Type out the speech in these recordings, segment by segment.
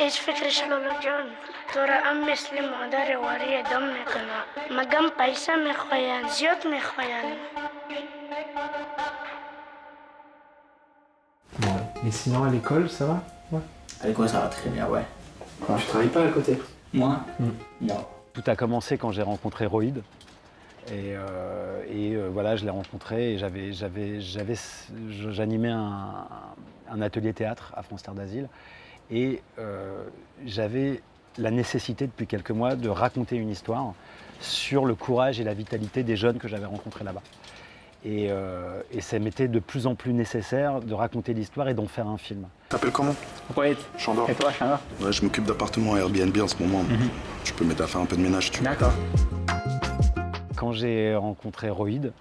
ايش فكرة شلولجان ترى أمي سلم وداري وريه دم كنا مقام بيسا مخويان زيوت مخويان. Et sinon à l'école, ça va? Ouais. À l'école, ça va très bien, ouais. Quoi? Tu travailles pas à côté? Moi? Non. Tout a commencé quand j'ai rencontré Roïd. Voilà, je l'ai rencontré et j'animais un atelier théâtre à France Terre d'Asile. Et j'avais la nécessité depuis quelques mois de raconter une histoire sur le courage et la vitalité des jeunes que j'avais rencontrés là-bas. Et ça m'était de plus en plus nécessaire de raconter l'histoire et d'en faire un film. T'appelles comment? Roïd. Chandor. Et toi, Chandor? Ouais, je m'occupe d'appartements Airbnb en ce moment. Tu peux mettre à faire un peu de ménage, tu vois. D'accord. Quand j'ai rencontré Roïd,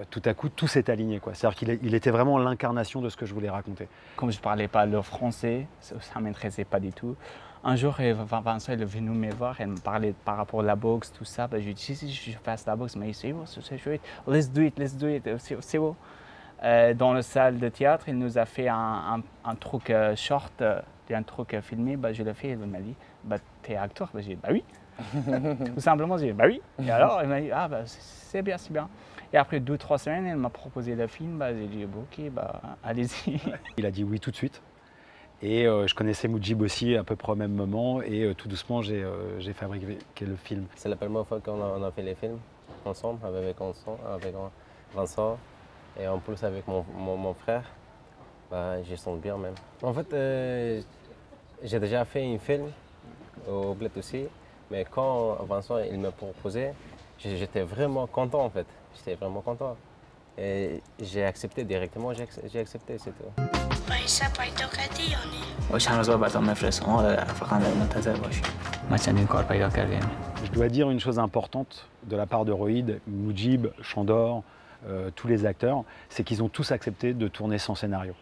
tout à coup, tout s'est aligné, quoi. C'est-à-dire qu'il était vraiment l'incarnation de ce que je voulais raconter. Comme je ne parlais pas le français, ça ne m'intéressait pas du tout. Un jour, Vincent est venu me voir et me parlait par rapport à la boxe, tout ça. Ben, je lui ai dit, si, je fasse la boxe, mais c'est bon, c'est chouette. Let's do it, c'est bon. Dans la salle de théâtre, il nous a fait un truc short, un truc filmé. Ben, je l'ai fait, il m'a dit, ben, t'es acteur? Ben, j'ai dit, bah oui. Tout simplement, j'ai dit, bah oui. Et alors, il m'a dit, ah, ben, c'est bien, c'est bien. Et après 2-3 semaines, il m'a proposé le film. Ben, j'ai dit, ok, bah, allez-y. Il a dit oui tout de suite. Et je connaissais Moujib aussi à peu près au même moment. Et tout doucement, j'ai fabriqué le film. C'est la première fois qu'on a fait les films ensemble, avec Vincent. Et en plus avec mon frère. Bah, je sens bien même. En fait, j'ai déjà fait un film au Bled aussi. Mais quand Vincent il m'a proposé, j'étais vraiment content en fait. J'étais vraiment content. Et j'ai accepté directement, j'ai accepté, c'est tout. Je dois dire une chose importante de la part de Roïd, Moujib, Chandor, tous les acteurs, c'est qu'ils ont tous accepté de tourner sans scénario.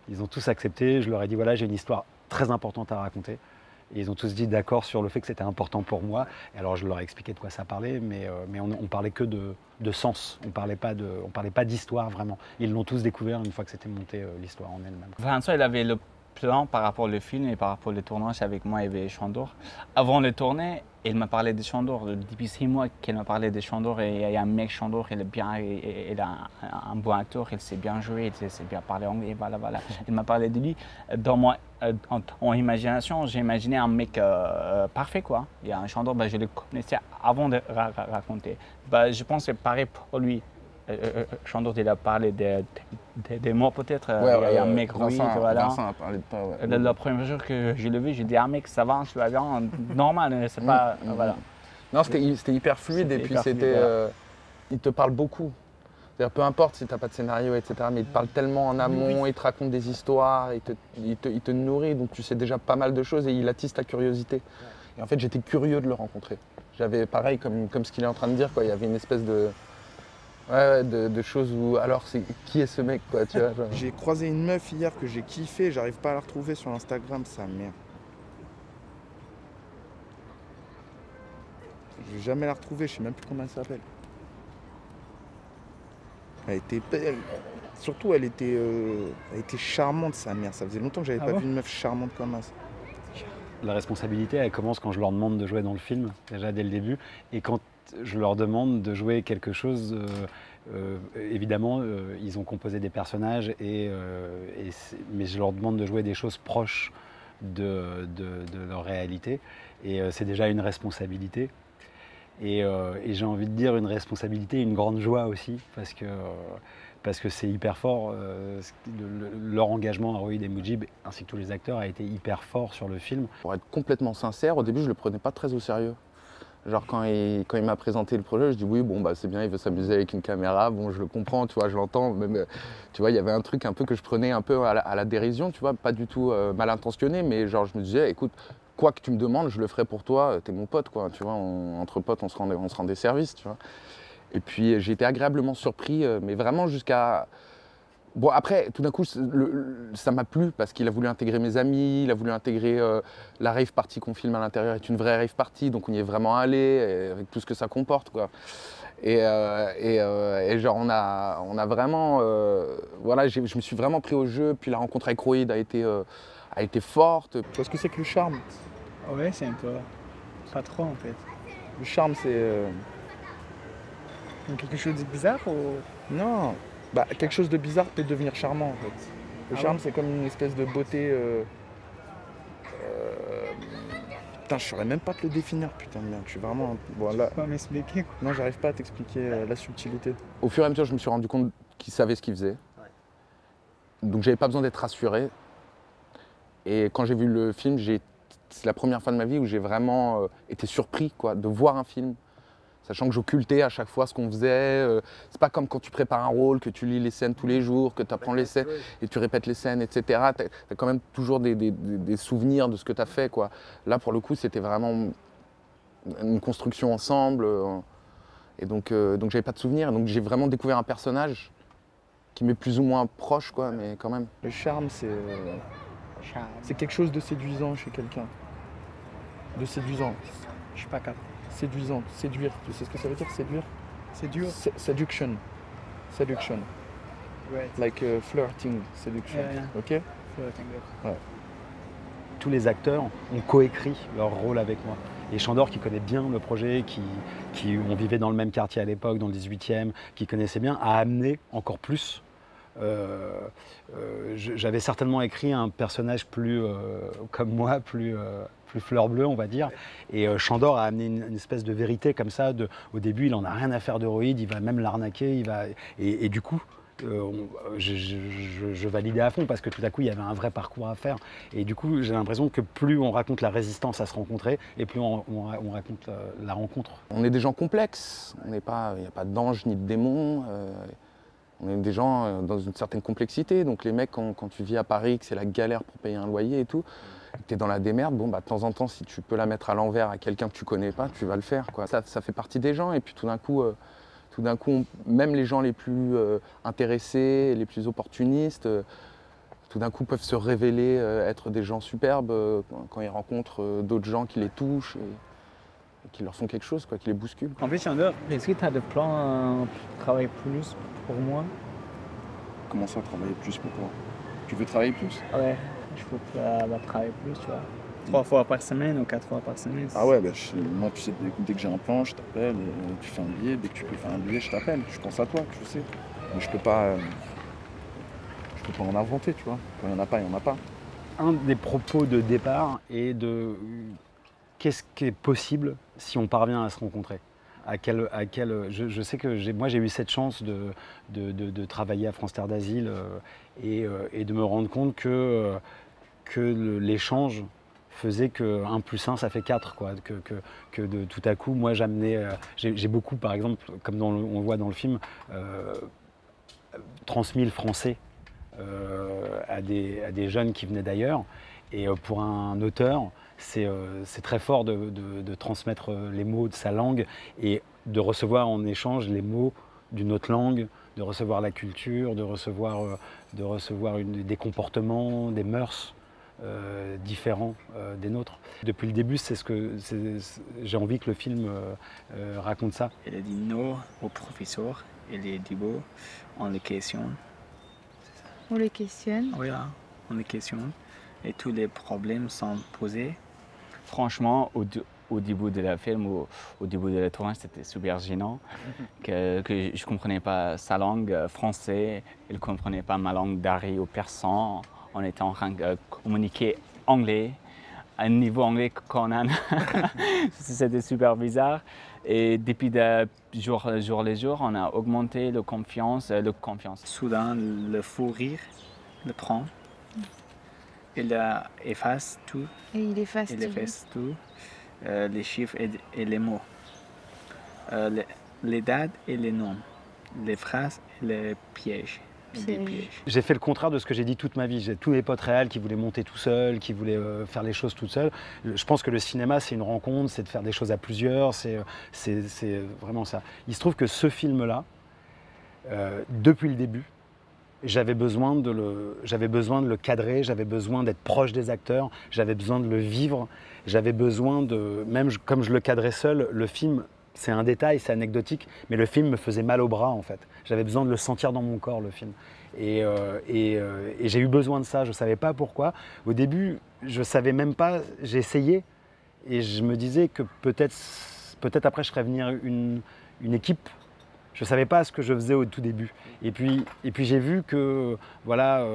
Ils ont tous accepté, je leur ai dit voilà, j'ai une histoire très importante à raconter. Et ils ont tous dit d'accord sur le fait que c'était important pour moi. Et alors je leur ai expliqué de quoi ça parlait, mais on parlait que de sens. On parlait pas d'histoire vraiment. Ils l'ont tous découvert une fois que c'était monté l'histoire en elle-même. Vincent, il avait le plan par rapport au film et par rapport au tournage avec moi et Chandor. Avant le tournée, il m'a parlé de Chandor. Depuis 6 mois qu'il m'a parlé de Chandor. Et il y a un mec, Chandor, il est bien, il a un bon acteur, il sait bien jouer, il sait bien parler anglais, voilà. Il m'a parlé de lui. Dans en imagination, j'ai imaginé un mec parfait, quoi. Il y a un Chandor, je le connaissais avant de raconter. Je pense que c'est pareil pour lui. Chandor, il a parlé des mots peut-être. Ouais, il y a un mec rude, voilà. Vincent a parlé de toi, ouais. Le premier jour que je l'ai vu, j'ai dit ah mec, ça va, tu vas bien, normal, c'est pas. Voilà. Non, c'était hyper fluide et puis c'était. Il te parle beaucoup. C'est-à-dire, peu importe si tu n'as pas de scénario, etc., mais il te parle tellement en amont, il te raconte des histoires, il te nourrit, donc tu sais déjà pas mal de choses et il attise ta curiosité. Et en fait, j'étais curieux de le rencontrer. J'avais pareil, comme ce qu'il est en train de dire, quoi. Il y avait une espèce de. Ouais, de choses où, alors, qui est ce mec, quoi, tu vois. J'ai croisé une meuf hier que j'ai kiffé, j'arrive pas à la retrouver sur Instagram, sa mère. Je vais jamais la retrouver, je sais même plus comment elle s'appelle. Elle était belle, surtout elle était charmante, sa mère. Ça faisait longtemps que j'avais pas vu une meuf charmante comme ça. La responsabilité, elle commence quand je leur demande de jouer dans le film, déjà dès le début, et quand je leur demande de jouer quelque chose, évidemment, ils ont composé des personnages, mais je leur demande de jouer des choses proches de leur réalité, et c'est déjà une responsabilité. Et j'ai envie de dire une responsabilité, une grande joie aussi, parce que c'est hyper fort. Leur engagement à Roïd et Moujib, ainsi que tous les acteurs, a été hyper fort sur le film. Pour être complètement sincère, au début, je le prenais pas très au sérieux. Genre quand il m'a présenté le projet, je dis oui, bon bah c'est bien, il veut s'amuser avec une caméra, bon je le comprends, tu vois, je l'entends, même, tu vois, il y avait un truc un peu que je prenais un peu à la dérision, tu vois, pas du tout mal intentionné, mais genre je me disais, écoute, quoi que tu me demandes, je le ferai pour toi, t'es mon pote, quoi, tu vois, entre potes, on se rend des services, tu vois. Et puis j'ai été agréablement surpris, mais vraiment jusqu'à... Bon après, tout d'un coup, ça m'a plu parce qu'il a voulu intégrer mes amis, il a voulu intégrer la rave party qu'on filme à l'intérieur est une vraie rave party, donc on y est vraiment allé, avec tout ce que ça comporte, quoi. Et genre on a vraiment... voilà, je me suis vraiment pris au jeu, puis la rencontre avec Roïd a a été forte. Tu vois ce que c'est que le charme? Ouais, c'est un peu. Pas trop en fait. Le charme, c'est... Quelque chose de bizarre ou. Non, bah, quelque chose de bizarre peut devenir charmant en fait. Le charme, c'est comme une espèce de beauté... Putain, je saurais même pas te le définir, putain de merde. Je suis vraiment... Bon, là... Tu peux pas m'expliquer quoi. Non, j'arrive pas à t'expliquer la subtilité. Au fur et à mesure, je me suis rendu compte qu'il savait ce qu'il faisait. Donc j'avais pas besoin d'être rassuré. Et quand j'ai vu le film, c'est la première fois de ma vie où j'ai vraiment été surpris quoi, de voir un film. Sachant que j'occultais à chaque fois ce qu'on faisait. C'est pas comme quand tu prépares un rôle, que tu lis les scènes tous les jours, que tu apprends les scènes et tu répètes les scènes, etc. Tu as quand même toujours des souvenirs de ce que tu as fait. Quoi. Là, pour le coup, c'était vraiment une construction ensemble. Et donc j'avais pas de souvenirs. Donc j'ai vraiment découvert un personnage qui m'est plus ou moins proche, quoi, mais quand même. Le charme, c'est quelque chose de séduisant chez quelqu'un. De séduisant. Je suis pas capable. Séduisant, séduire. Tu sais ce que ça veut dire, séduire? Séduire. Seduction. Seduction. Ouais. Like flirting, seduction. Yeah. Ok? Flirting. Ouais. Tous les acteurs ont coécrit leur rôle avec moi. Et Chandor, qui connaît bien le projet, on vivait dans le même quartier à l'époque, dans le 18e, qui connaissait bien, a amené encore plus. J'avais certainement écrit un personnage plus comme moi, plus fleur bleue, on va dire. Et Chandor a amené une espèce de vérité comme ça. Au début, il en a rien à faire de Rohit, il va même l'arnaquer. Et du coup, je validais à fond parce que tout à coup, il y avait un vrai parcours à faire. Et du coup, j'ai l'impression que plus on raconte la résistance à se rencontrer, et plus on raconte la rencontre. On est des gens complexes. Il n'y a pas d'ange ni de démon. On est des gens dans une certaine complexité. Donc les mecs, quand tu vis à Paris, que c'est la galère pour payer un loyer et tout, que tu es dans la démerde, bon, bah, de temps en temps, si tu peux la mettre à l'envers à quelqu'un que tu connais pas, tu vas le faire. Quoi. Ça fait partie des gens. Et puis tout d'un coup, même les gens les plus intéressés, les plus opportunistes, tout d'un coup peuvent se révéler être des gens superbes quand ils rencontrent d'autres gens qui les touchent. Et qui leur font quelque chose, quoi, qui les bousculent. En plus, Chandor, est-ce que tu as des plans pour travailler plus pour moi? Comment ça, travailler plus pour toi? Tu veux travailler plus? Ouais, je peux travailler plus, tu vois. 3 fois par semaine ou 4 fois par semaine. Ah ouais, bah, moi, tu sais, dès que j'ai un plan, je t'appelle, tu fais un billet, dès que tu peux faire un billet, je t'appelle. Je pense à toi, tu sais. Mais je peux pas en inventer, tu vois. Quand il n'y en a pas, il n'y en a pas. Un des propos de départ est de qu'est-ce qui est possible si on parvient à se rencontrer. Je sais que moi j'ai eu cette chance de travailler à France Terre d'Asile et de me rendre compte que l'échange faisait que 1 + 1 ça fait 4, quoi. Que tout à coup, moi j'amenais, j'ai beaucoup, par exemple, comme on le voit dans le film, transmis le français à des jeunes qui venaient d'ailleurs. Et pour un auteur, c'est très fort de transmettre les mots de sa langue et de recevoir en échange les mots d'une autre langue, de recevoir la culture, de recevoir des comportements, des mœurs différents des nôtres. Depuis le début, j'ai envie que le film raconte ça. Elle a dit non au professeur, elle a dit bon, on les questionne. On les questionne. Oui, on les questionne. Et tous les problèmes sont posés. Franchement, au début de la film, au début de la tournage, c'était super gênant. que je ne comprenais pas sa langue français, elle ne comprenait pas ma langue d'Ari ou persan. On était en train de communiquer anglais, à un niveau anglais qu'on a. C'était super bizarre. Et depuis jour les jours, on a augmenté la confiance. Soudain, le fou rire le prend. Il efface tout. Et il efface tout. Les chiffres et les mots. Les dates et les noms. Les phrases et les pièges. J'ai fait le contraire de ce que j'ai dit toute ma vie. J'ai tous mes potes réels qui voulaient monter tout seuls, qui voulaient faire les choses tout seuls. Je pense que le cinéma, c'est une rencontre, c'est de faire des choses à plusieurs, c'est vraiment ça. Il se trouve que ce film-là, depuis le début, j'avais besoin de le cadrer, j'avais besoin d'être proche des acteurs, j'avais besoin de le vivre, j'avais besoin de, même comme je le cadrais seul, le film c'est un détail, c'est anecdotique, mais le film me faisait mal au bras en fait. J'avais besoin de le sentir dans mon corps, le film. Et j'ai eu besoin de ça, je ne savais pas pourquoi. Au début, je ne savais même pas, j'ai essayé et je me disais que peut-être après je ferais venir une équipe. Je ne savais pas ce que je faisais au tout début. Et puis j'ai vu que voilà,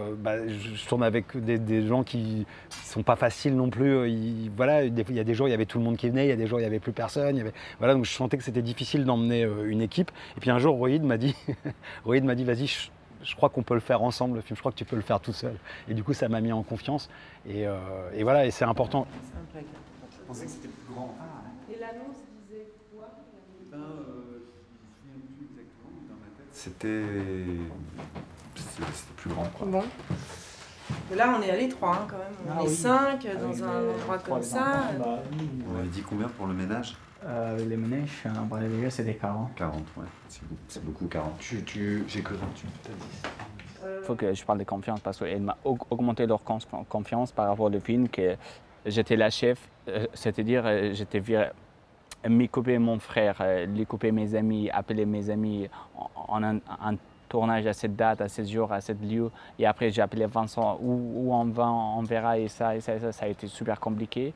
je tourne avec des gens qui ne sont pas faciles non plus. Voilà, il y a des jours, il y avait tout le monde qui venait, il y a des jours, il n'y avait plus personne. Voilà, donc je sentais que c'était difficile d'emmener une équipe. Et puis un jour, Rohit m'a dit, vas-y, je crois qu'on peut le faire ensemble, le film, je crois que tu peux le faire tout seul. Et du coup, ça m'a mis en confiance. Et voilà, et c'est important. Je pensais que c'était plus grand. Et l'annonce disait quoi? C'était plus grand, quoi. Bon. Mais là, on est à l'étroit, hein, quand même. On est 5 dans un endroit comme ça. On avait dit combien pour le ménage? Les ménages, déjà c'était 40. 40, ouais. C'est beaucoup, 40. J'ai que 28, peut-être 10. Il faut que je parle de confiance parce qu'elle m'a augmenté leur confiance par rapport au film, que j'étais la chef, c'est-à-dire j'étais me couper mon frère, lui couper mes amis, appeler mes amis en un tournage à cette date, à ce jour, à ce lieu. Et après, j'ai appelé Vincent, où on va, on verra. Et ça a été super compliqué.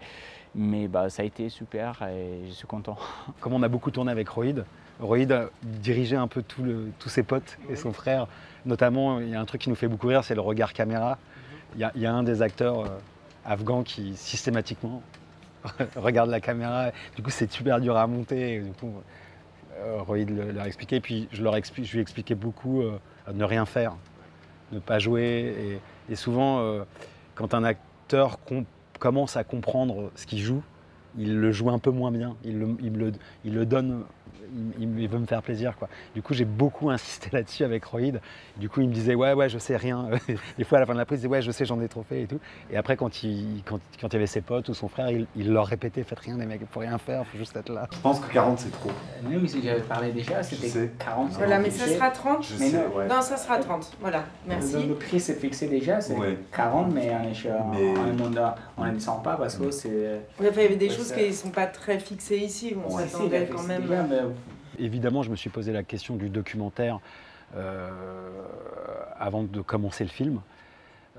Mais ça a été super et je suis content. Comme on a beaucoup tourné avec Rohit a dirigé un peu tous ses potes et son frère. Notamment, il y a un truc qui nous fait beaucoup rire, c'est le regard caméra. Il y a un des acteurs afghans qui systématiquement regarde la caméra. Du coup, c'est super dur à monter. Du coup, Rohit leur expliquait. Puis je lui expliquais beaucoup ne rien faire, ne pas jouer. Et souvent, quand un acteur commence à comprendre ce qu'il joue, il le joue un peu moins bien. Il le donne. Il veut me faire plaisir, quoi. Du coup, j'ai beaucoup insisté là-dessus avec Rohit. Du coup, il me disait ouais, je sais rien. Des fois, à la fin de la prise, il disait ouais, je sais, j'en ai trop fait et tout. Et après, quand il y avait ses potes ou son frère, il leur répétait faites rien, les mecs, faut rien faire, faut juste être là. Je pense que 40 c'est trop. Non, mais si j'avais parlé déjà, c'était 40. Voilà, mais ça sera 30. Je sais, ouais. Non, ça sera 30. Voilà, merci. Le prix s'est fixé déjà, c'est 40, mais on ne le sent pas parce que c'est. Il y avait des choses qui ne sont pas très fixées ici. On s'attendait quand même. Évidemment, je me suis posé la question du documentaire avant de commencer le film.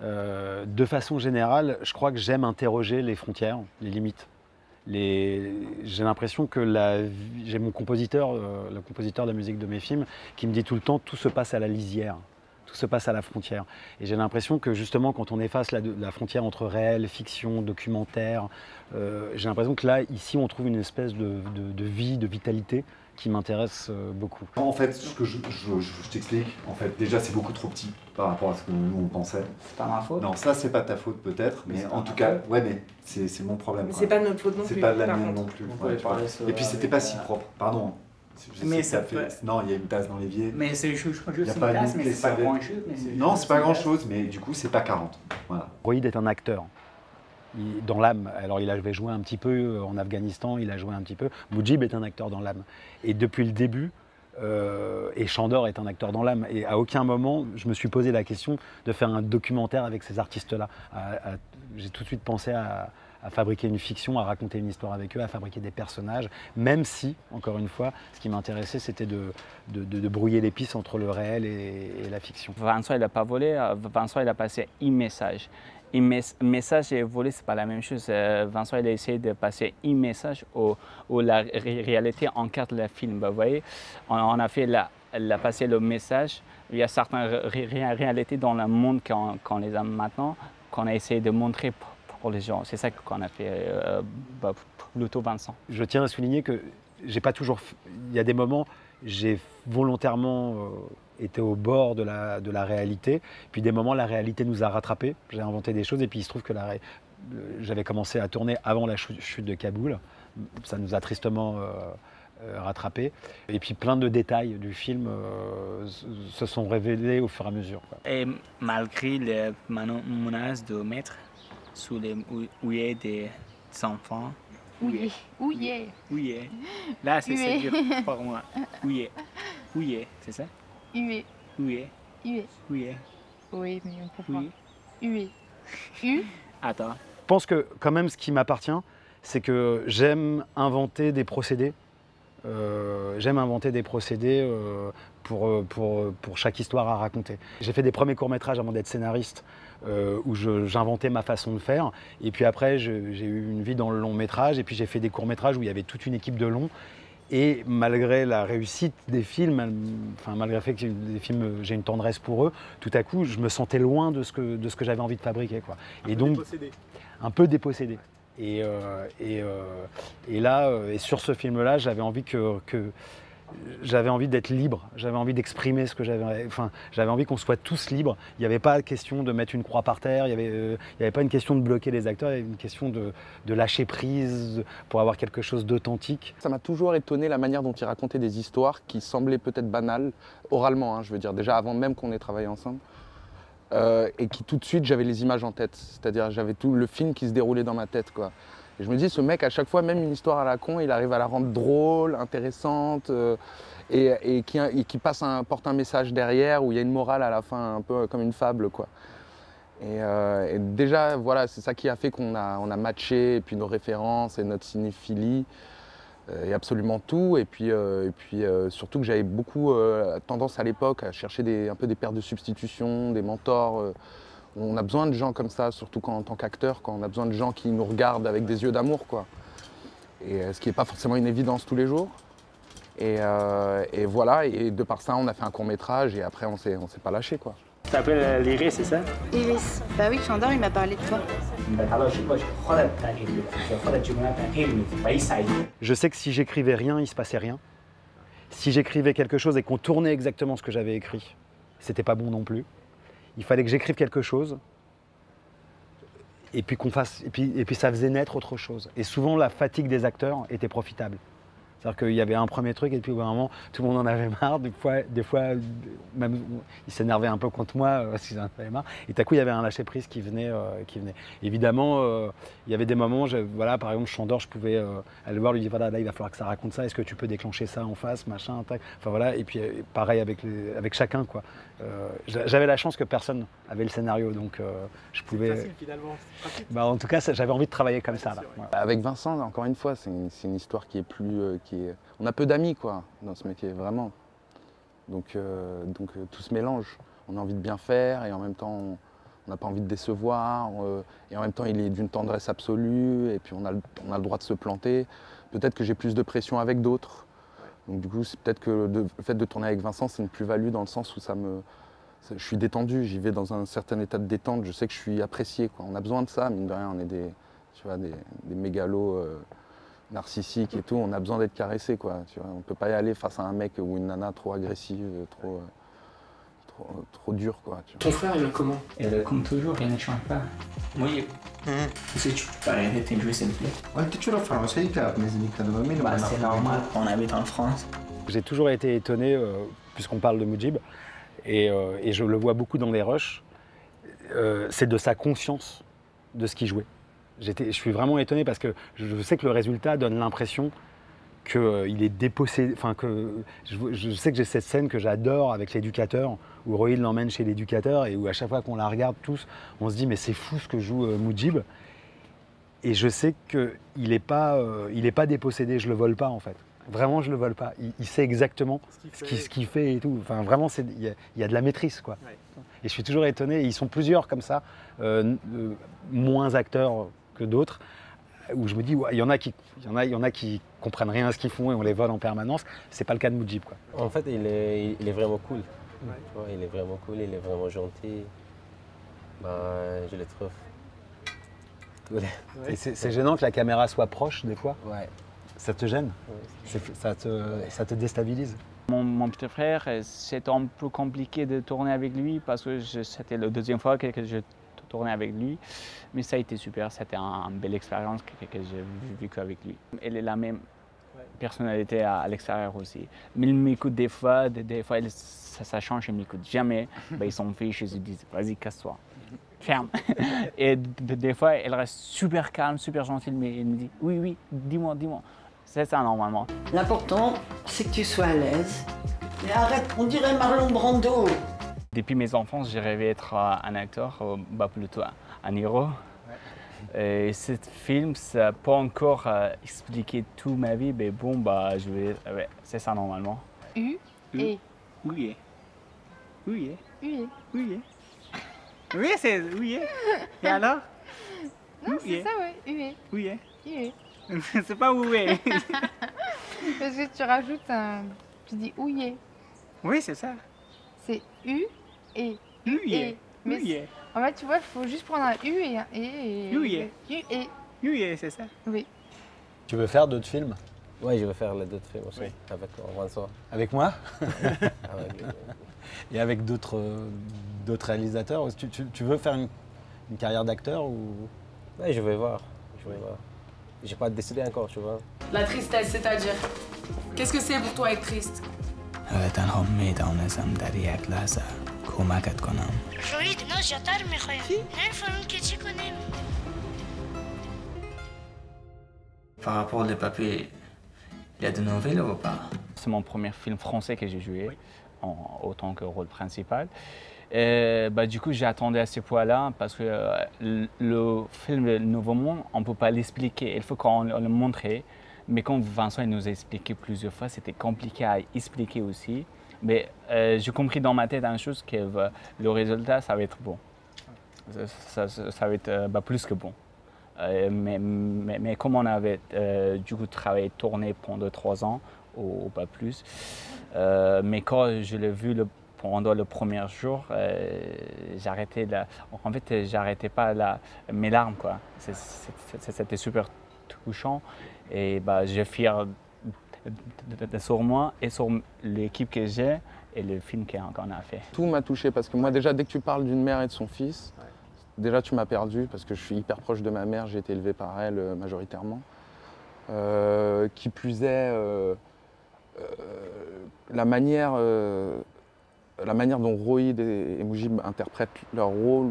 De façon générale, je crois que j'aime interroger les frontières, les limites. J'ai l'impression que j'ai mon compositeur, le compositeur de la musique de mes films, qui me dit tout le temps tout se passe à la lisière. Tout se passe à la frontière. Et j'ai l'impression que justement, quand on efface la frontière entre réel, fiction, documentaire, j'ai l'impression que là, ici, on trouve une espèce de vie, de vitalité qui m'intéresse beaucoup. En fait, ce que je t'explique, en fait, déjà c'est beaucoup trop petit par rapport à ce que nous on pensait. C'est pas ma faute. Non, ça c'est pas ta faute peut-être, mais en tout cas, ouais, mais c'est mon problème. Mais c'est pas notre faute non plus. C'est pas la mienne non plus. Ouais, et puis c'était pas si propre, pardon. Mais ça fait... Non, il y a une tasse dans l'évier. Mais c'est juste une tasse, mais c'est pas grand chose. Non, c'est pas grand chose, mais du coup c'est pas 40. Voilà. Rohit est un acteur. Dans l'âme, alors il avait joué un petit peu en Afghanistan, il a joué un petit peu. Mujib est un acteur dans l'âme. Et depuis le début, et Chandor est un acteur dans l'âme. Et à aucun moment, je me suis posé la question de faire un documentaire avec ces artistes-là. J'ai tout de suite pensé à fabriquer une fiction, à raconter une histoire avec eux, à fabriquer des personnages, même si, encore une fois, ce qui m'intéressait, c'était de brouiller les pistes entre le réel et la fiction. Vincent, il n'a pas volé, Vincent, il a passé un message. Un message et voler, ce n'est pas la même chose. Vincent, il a essayé de passer un message où la réalité encadre le film. Vous voyez, on a fait passer le message. Il y a certaines réalités dans le monde qu'on les a maintenant, qu'on a essayé de montrer pour les gens. C'est ça qu'on a fait plutôt Vincent. Je tiens à souligner que j'ai pas toujours... Il y a des moments, j'ai volontairement... était au bord de la réalité. Puis des moments, la réalité nous a rattrapés. J'ai inventé des choses et puis il se trouve que j'avais commencé à tourner avant la chute de Kaboul. Ça nous a tristement rattrapés. Et puis plein de détails du film se sont révélés au fur et à mesure, quoi. Et malgré les menaces de mettre sous les huées des enfants. Oui. Là, c'est dur pour moi. Oui, c'est ça? Hué. Oui. Oui, mais pourquoi? Oui. Hué. Attends. Je pense que quand même ce qui m'appartient, c'est que j'aime inventer des procédés J'aime inventer des procédés pour chaque histoire à raconter. J'ai fait des premiers courts-métrages avant d'être scénariste, où j'inventais ma façon de faire. Et puis après, j'ai eu une vie dans le long-métrage, et puis j'ai fait des courts-métrages où il y avait toute une équipe de longs. Et malgré la réussite des films, malgré le fait que j'ai une tendresse pour eux, tout à coup, je me sentais loin de ce que j'avais envie de fabriquer, quoi. Et donc, un peu dépossédé. Et là, sur ce film-là, j'avais envie j'avais envie d'être libre, j'avais envie d'exprimer ce que j'avais envie qu'on soit tous libres. Il n'y avait pas question de mettre une croix par terre, il n'y avait pas une question de bloquer les acteurs, il y avait une question de lâcher prise pour avoir quelque chose d'authentique. Ça m'a toujours étonné la manière dont il racontait des histoires qui semblaient peut-être banales, oralement, hein, je veux dire, déjà avant même qu'on ait travaillé ensemble. Et qui tout de suite, j'avais les images en tête, c'est-à-dire j'avais tout le film qui se déroulait dans ma tête, quoi. Et je me dis, ce mec, à chaque fois, même une histoire à la con, il arrive à la rendre drôle, intéressante, et qui porte un message derrière, où il y a une morale à la fin, un peu comme une fable, quoi. Et déjà, voilà, c'est ça qui a fait qu'on a matché, et puis nos références et notre cinéphilie, et absolument tout. Et puis surtout que j'avais beaucoup tendance à l'époque à chercher un peu des paires de substitution, des mentors. On a besoin de gens comme ça, surtout en tant qu'acteur, quand on a besoin de gens qui nous regardent avec des yeux d'amour, quoi. Et ce qui n'est pas forcément une évidence tous les jours. Et voilà, et de par ça, on a fait un court-métrage et après, on s'est pas lâché, quoi. Tu t'appelles Iris, c'est ça? Iris. Bah oui, Chandor, il m'a parlé de toi. Je sais que si j'écrivais rien, il se passait rien. Si j'écrivais quelque chose et qu'on tournait exactement ce que j'avais écrit, c'était pas bon non plus. Il fallait que j'écrive quelque chose et puis ça faisait naître autre chose. Et souvent, la fatigue des acteurs était profitable. C'est-à-dire qu'il y avait un premier truc et puis au bout d'un moment, tout le monde en avait marre. Des fois même, ils s'énervaient un peu contre moi s'ils en avaient marre. Et tout à coup, il y avait un lâcher-prise qui venait. Évidemment, il y avait des moments, voilà, par exemple, Chandor, je pouvais aller le voir, lui dire, voilà, là, il va falloir que ça raconte ça. Est-ce que tu peux déclencher ça en face, machin, tac. Enfin voilà. Et puis pareil avec chacun, quoi. J'avais la chance que personne avait le scénario, donc je pouvais. C'est facile finalement. Bah, en tout cas, j'avais envie de travailler comme ça. Là. Ouais. Avec Vincent, encore une fois, c'est une histoire qui est plus. On a peu d'amis, quoi, dans ce métier, vraiment. Donc tout se mélange. On a envie de bien faire et en même temps, on n'a pas envie de décevoir. Et en même temps, il est d'une tendresse absolue et puis on a le droit de se planter. Peut-être que j'ai plus de pression avec d'autres. Donc du coup, c'est peut-être que le fait de tourner avec Vincent, c'est une plus-value dans le sens où je suis détendu, j'y vais dans un certain état de détente, je sais que je suis apprécié, quoi. On a besoin de ça, mine de rien, on est des mégalos narcissiques et tout, on a besoin d'être caressé, quoi. Tu vois. On ne peut pas y aller face à un mec ou une nana trop agressive, trop dur, quoi. Tu vois. Ton frère, il est comment? Comme toujours, il ne change pas. Oui. Si tu peux arrêter de jouer, s'il te plaît. C'est normal, on habite en France. J'ai toujours été étonné, puisqu'on parle de Moudjib, et je le vois beaucoup dans les rushs, c'est de sa conscience de ce qu'il jouait. Je suis vraiment étonné parce que je sais que le résultat donne l'impression qu'il est dépossédé. Enfin, je sais que j'ai cette scène que j'adore avec l'éducateur, où Rohit l'emmène chez l'éducateur et où à chaque fois qu'on la regarde tous, on se dit mais c'est fou ce que joue Moudjib. Et je sais qu'il n'est pas dépossédé, je le vole pas en fait. Vraiment, je le vole pas. Il sait exactement ce qu'il fait et tout. Enfin, vraiment, il y a de la maîtrise, quoi. Ouais. Et je suis toujours étonné. Ils sont plusieurs comme ça, moins acteurs que d'autres, où je me dis, ouais, il y en a qui comprennent rien à ce qu'ils font et on les vole en permanence. C'est pas le cas de Moudjib, quoi. En fait, il est vraiment cool. Ouais. Tu vois, il est vraiment cool, il est vraiment gentil. Je le trouve. Ouais. Et c'est gênant que la caméra soit proche des fois. Ouais. Ça te gêne? Oui. Ça te déstabilise? Mon petit frère, c'était un peu compliqué de tourner avec lui parce que c'était la deuxième fois que je tournais avec lui. Mais ça a été super, c'était une belle expérience que j'ai vécue avec lui. Elle est la même personnalité à l'extérieur aussi. Mais il m'écoute des fois ça change, il ne m'écoute jamais. Ils s'en fichent, ils se disent vas-y, casse-toi. Ferme. Et des fois, elle reste super calme, super gentille, mais elle me dit oui, dis-moi. C'est ça normalement. L'important, c'est que tu sois à l'aise. Mais arrête, on dirait Marlon Brando. Depuis mes enfances, j'ai rêvé d'être un acteur, plutôt un héros. Et ce film, ça n'a pas encore expliqué toute ma vie, mais bon, bah, je vais. Ouais, c'est ça normalement. U et. Oui. Oui. U Oui. Oui, c'est oui. Et alors? Non, c'est ça, ouais. U Oui. U C'est pas oui. Parce que tu rajoutes un. Tu dis ouillé. Oui, c'est ça. C'est U et. Oui. Mais Oui. en fait, tu vois, il faut juste prendre un U et un E. Oui. U et. Oui, c'est ça. Oui. Tu veux faire d'autres films? Oui, je vais faire les d'autres films aussi, avec Vincent. Avec moi? Avec lui. Et avec d'autres réalisateurs? Tu veux faire une carrière d'acteur ou... Oui, je vais voir. J'ai pas décidé encore, tu vois. La tristesse, c'est-à-dire? Qu'est-ce que c'est pour toi être triste? روحید اینا زیادتر میخوایم نمیفهمیم که چی کنیم. Par rapport aux papiers, il y a de nouvelles ou pas? C'est mon premier film français que j'ai joué autant que rôle principal. Et, bah, du coup, j'ai attendu à ce point-là parce que le film Le Nouveau Monde, on ne peut pas l'expliquer. Il faut qu'on le montre. Mais comme Vincent il nous a expliqué plusieurs fois, c'était compliqué à expliquer aussi. Mais j'ai compris dans ma tête une chose, que le résultat, ça va être bon. Ça va être plus que bon. Mais comme on avait du coup travaillé, tourné pendant 3 ans, ou pas plus, mais quand je l'ai vu pendant le premier jour, j'arrêtais pas mes larmes, quoi. C'était super touchant et bah, j'ai fier sur moi et sur l'équipe que j'ai et le film qu'on a fait. Tout m'a touché parce que moi déjà dès que tu parles d'une mère et de son fils, déjà tu m'as perdu parce que je suis hyper proche de ma mère, j'ai été élevé par elle majoritairement. Qui plus est, la manière dont Rohit et Moujib interprètent leur rôle,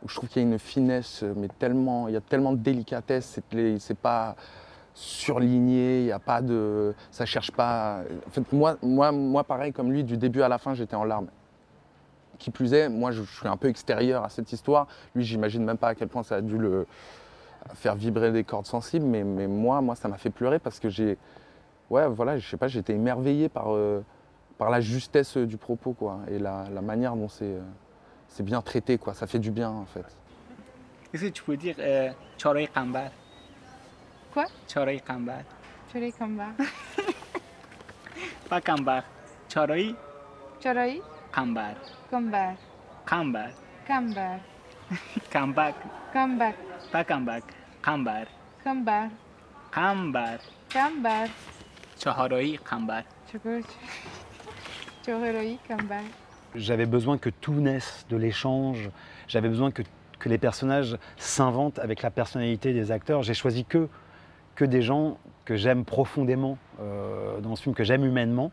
où je trouve qu'il y a une finesse, mais il y a tellement de délicatesse, c'est pas surligné, il y a pas de, ça cherche pas. En fait, moi, pareil comme lui, du début à la fin, j'étais en larmes. Qui plus est, moi, je suis un peu extérieur à cette histoire. Lui, j'imagine même pas à quel point ça a dû le faire vibrer des cordes sensibles, mais moi, ça m'a fait pleurer parce que je sais pas, j'étais émerveillé par la justesse du propos, quoi, et la manière dont c'est bien traité, quoi. Ça fait du bien, en fait. Est-ce que tu peux dire Choray Kambar? Quoi? Choray Kambar. Choray Kambar. Pas Kambar. Choray Kambar. Kambar. Kambar. Kambar. Kambak. Kambak. Pas Kambak. Kambar. Kambar. Kambar. Kambar. Choray Kambar. Choray Kambar. J'avais besoin que tout naisse de l'échange. J'avais besoin que les personnages s'inventent avec la personnalité des acteurs. J'ai choisi que des gens que j'aime profondément dans ce film, que j'aime humainement,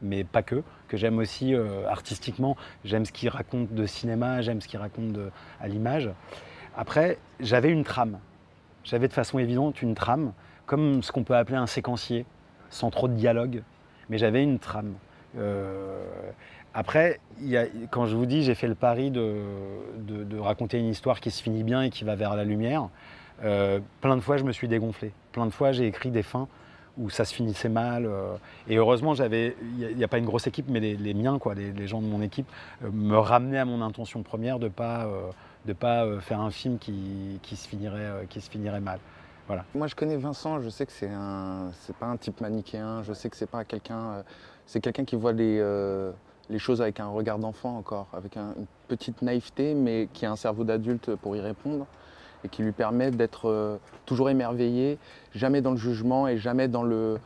mais pas que j'aime aussi artistiquement. J'aime ce qu'ils racontent de cinéma, j'aime ce qu'ils racontent à l'image. Après, j'avais une trame. J'avais de façon évidente une trame, comme ce qu'on peut appeler un séquencier, sans trop de dialogue, mais j'avais une trame. Après, quand je vous dis, j'ai fait le pari de raconter une histoire qui se finit bien et qui va vers la lumière, plein de fois je me suis dégonflé. Plein de fois j'ai écrit des fins où ça se finissait mal. Et heureusement, il n'y a pas une grosse équipe, mais les miens, quoi, les gens de mon équipe, me ramenaient à mon intention première de pas faire un film qui se finirait mal. Voilà. Moi, je connais Vincent, je sais que c'est pas un type manichéen, je sais que c'est pas quelqu'un, c'est quelqu'un qui voit les choses avec un regard d'enfant encore, avec une petite naïveté, mais qui a un cerveau d'adulte pour y répondre et qui lui permet d'être toujours émerveillé, jamais dans le jugement et jamais dans le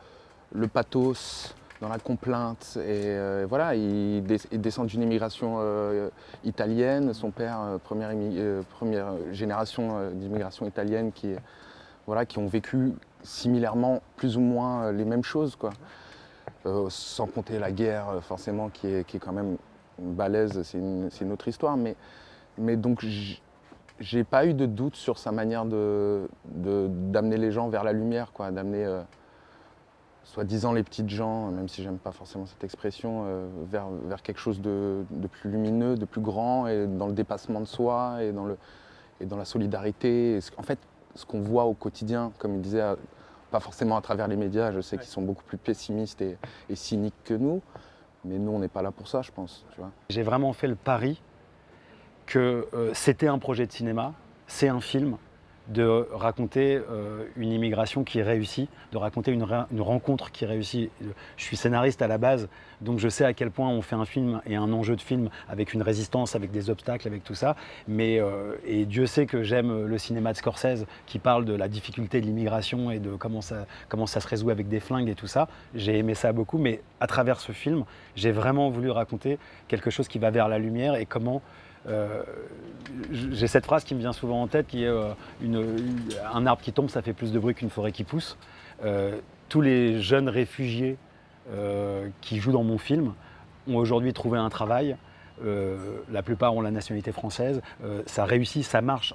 pathos, dans la complainte. Et voilà, il descend d'une immigration italienne, son père, première génération d'immigration italienne qui ont vécu similairement plus ou moins les mêmes choses, quoi. Sans compter la guerre, forcément, qui est quand même balèze, c'est une autre histoire. Mais donc, j'ai pas eu de doute sur sa manière d'amener les gens vers la lumière, quoi, d'amener, soi-disant, les petites gens, même si j'aime pas forcément cette expression, vers quelque chose de plus lumineux, de plus grand, et dans le dépassement de soi, et et dans la solidarité. En fait, ce qu'on voit au quotidien, comme il disait, pas forcément à travers les médias, je sais qu'ils sont beaucoup plus pessimistes et cyniques que nous, mais nous, on n'est pas là pour ça, je pense. J'ai vraiment fait le pari que c'était un projet de cinéma, c'est un film, de raconter une immigration qui réussit, de raconter une rencontre qui réussit. Je suis scénariste à la base, donc je sais à quel point on fait un film et un enjeu de film avec une résistance, avec des obstacles, avec tout ça. Mais, et Dieu sait que j'aime le cinéma de Scorsese qui parle de la difficulté de l'immigration et de comment ça se résout avec des flingues et tout ça. J'ai aimé ça beaucoup, mais à travers ce film, j'ai vraiment voulu raconter quelque chose qui va vers la lumière et comment... j'ai cette phrase qui me vient souvent en tête qui est un arbre qui tombe, ça fait plus de bruit qu'une forêt qui pousse. Tous les jeunes réfugiés qui jouent dans mon film ont aujourd'hui trouvé un travail. La plupart ont la nationalité française. Ça réussit, ça marche.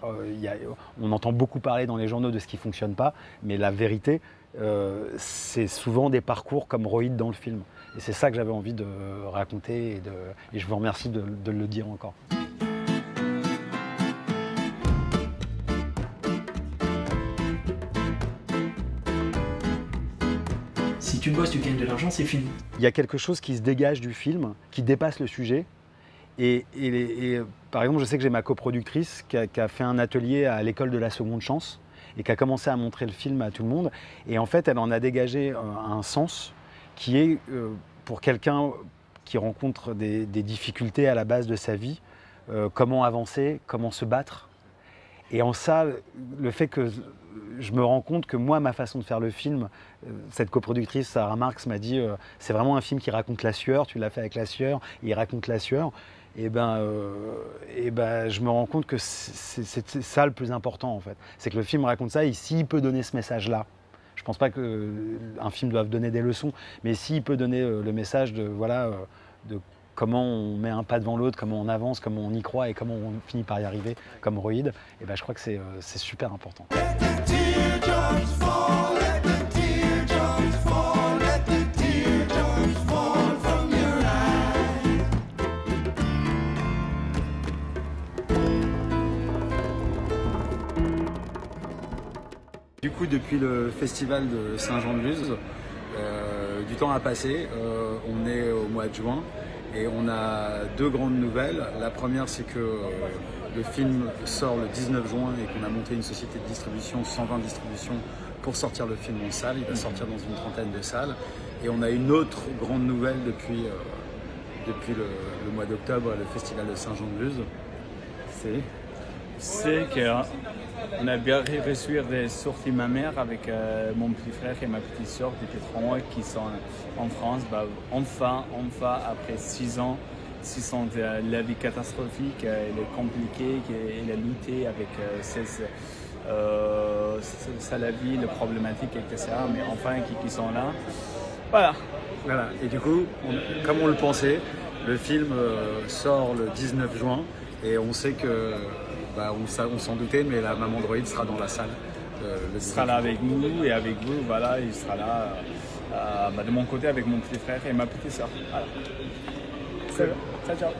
On entend beaucoup parler dans les journaux de ce qui ne fonctionne pas, mais la vérité, c'est souvent des parcours comme Rohit dans le film. Et c'est ça que j'avais envie de raconter et je vous remercie de le dire encore. Si tu bosses, tu gagnes de l'argent, c'est fini. Il y a quelque chose qui se dégage du film, qui dépasse le sujet. Et par exemple, je sais que j'ai ma coproductrice qui a fait un atelier à l'école de la seconde chance et qui a commencé à montrer le film à tout le monde. Et en fait, elle en a dégagé un sens qui est, pour quelqu'un qui rencontre des difficultés à la base de sa vie, comment avancer, comment se battre. Et en ça, le fait que je me rends compte que moi, ma façon de faire le film, cette coproductrice, Sarah Marx, m'a dit c'est vraiment un film qui raconte la sueur, tu l'as fait avec la sueur, et il raconte la sueur. Et je me rends compte que c'est ça le plus important en fait. C'est que le film raconte ça et s'il peut donner ce message-là, je ne pense pas qu'un film doive donner des leçons, mais s'il peut donner le message de, de comment on met un pas devant l'autre, comment on avance, comment on y croit et comment on finit par y arriver comme Rohit, je crois que c'est super important. Du coup, depuis le festival de Saint-Jean-de-Luz, du temps a passé, on est au mois de juin et on a deux grandes nouvelles. La première, c'est que le film sort le 19 juin et qu'on a monté une société de distribution, 120 distributions, pour sortir le film en salle. Il va sortir dans une trentaine de salles. Et on a une autre grande nouvelle depuis le mois d'octobre, le festival de Saint-Jean-de-Luz. C'est qu'on a bien reçu des sorties de ma mère avec mon petit frère et ma petite soeur depuis 3 mois qui sont en France. Enfin, après 6 ans de la vie catastrophique, elle est compliquée, elle a lutté avec la vie, les problématiques, etc. Mais enfin, qui sont là. Voilà. Et du coup, comme on le pensait, le film sort le 19 juin et on sait que on s'en doutait, mais la maman de Rohit sera dans la salle. Il sera là avec nous et avec vous, voilà, il sera là de mon côté avec mon petit frère et ma petite soeur. Voilà. Ciao, ciao.